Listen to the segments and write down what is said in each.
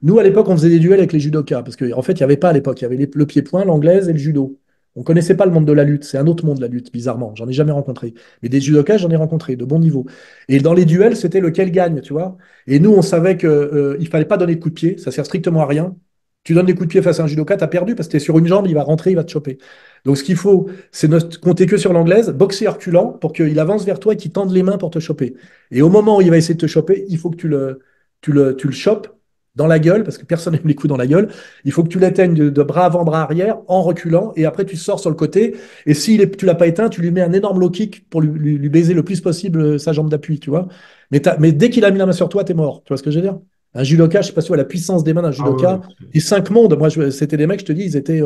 Nous, à l'époque, on faisait des duels avec les judokas, parce qu'en fait, il n'y avait pas à l'époque, il y avait le pied-point, l'anglaise et le judo. On ne connaissait pas le monde de la lutte, c'est un autre monde, la lutte, bizarrement. J'en ai jamais rencontré. Mais des judokas, j'en ai rencontré, de bon niveau. Et dans les duels, c'était lequel gagne, tu vois. Et nous, on savait qu'il ne fallait pas donner de coups de pied, ça sert strictement à rien. Tu donnes des coups de pied face à un judoka, tu as perdu parce que tu es sur une jambe, il va rentrer, il va te choper. Donc ce qu'il faut, c'est ne compter que sur l'anglaise, boxer reculant pour qu'il avance vers toi et qu'il tende les mains pour te choper. Et au moment où il va essayer de te choper, il faut que tu le chopes dans la gueule, parce que personne n'aime les coups dans la gueule. Il faut que tu l'éteignes de bras avant, bras arrière, en reculant, et après tu sors sur le côté. Et si tu l'as pas éteint, tu lui mets un énorme low kick pour lui baiser le plus possible sa jambe d'appui, tu vois. Mais dès qu'il a mis la main sur toi, t'es mort. Tu vois ce que je veux dire? Un judoka, je sais pas si tu vois la puissance des mains d'un Ah judoka. ouais, Les 5 mondes, moi, c'était des mecs, je te dis, ils étaient.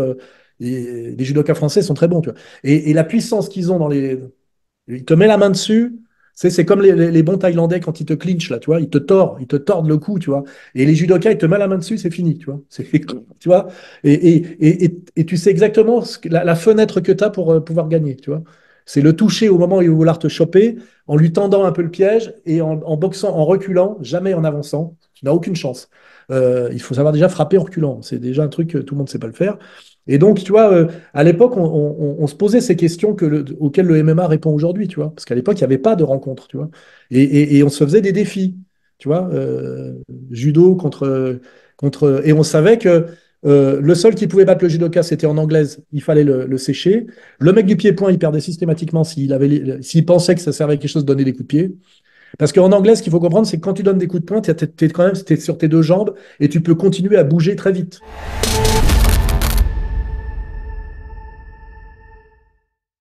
Les judokas français sont très bons, tu vois. Et la puissance qu'ils ont dans les. Il te met la main dessus. C'est comme les bons Thaïlandais quand ils te clinchent, là, tu vois. Ils te tordent le cou, tu vois. Et les judokas, ils te mettent la main dessus, c'est fini, tu vois. Tu vois. Et tu sais exactement la fenêtre que tu as pour pouvoir gagner, tu vois. C'est le toucher au moment où il va vouloir te choper, en lui tendant un peu le piège et en boxant, en reculant, jamais en avançant. Tu n'as aucune chance. Il faut savoir déjà frapper en reculant. C'est déjà un truc que tout le monde ne sait pas le faire. Et donc, tu vois, à l'époque, on se posait ces questions auxquelles le MMA répond aujourd'hui, tu vois. Parce qu'à l'époque, il n'y avait pas de rencontre, tu vois. Et on se faisait des défis, tu vois. Judo contre. Et on savait que le seul qui pouvait battre le judoka, c'était en anglaise, il fallait le sécher. Le mec du pied-point, il perdait systématiquement s'il pensait que ça servait à quelque chose de donner des coups de pied. Parce qu'en anglais, ce qu'il faut comprendre, c'est que quand tu donnes des coups de poing, tu es, quand même t'es sur tes deux jambes et tu peux continuer à bouger très vite.